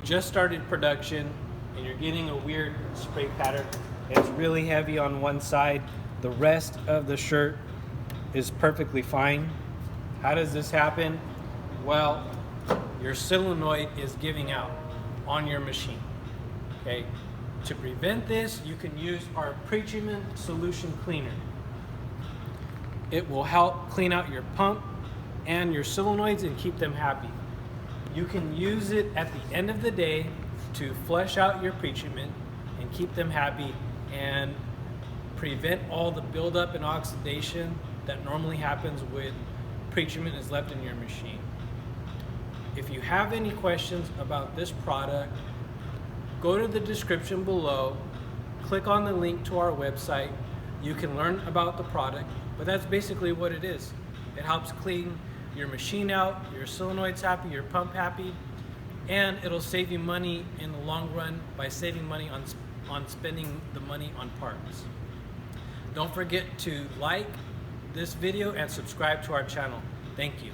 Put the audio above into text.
just started production and you're getting a weird spray pattern, it's really heavy on one side, the rest of the shirt is perfectly fine. How does this happen? Well, your solenoid is giving out on your machine. Okay. To prevent this, you can use our Pretreat solution cleaner. It will help clean out your pump and your solenoids and keep them happy. You can use it at the end of the day to flush out your pretreatment and keep them happy and prevent all the buildup and oxidation that normally happens when pretreatment is left in your machine. If you have any questions about this product, go to the description below, click on the link to our website. You can learn about the product, but that's basically what it is. It helps clean your machine out, your solenoid's happy, your pump happy, and it'll save you money in the long run by saving money on spending the money on parts. Don't forget to like this video and subscribe to our channel. Thank you.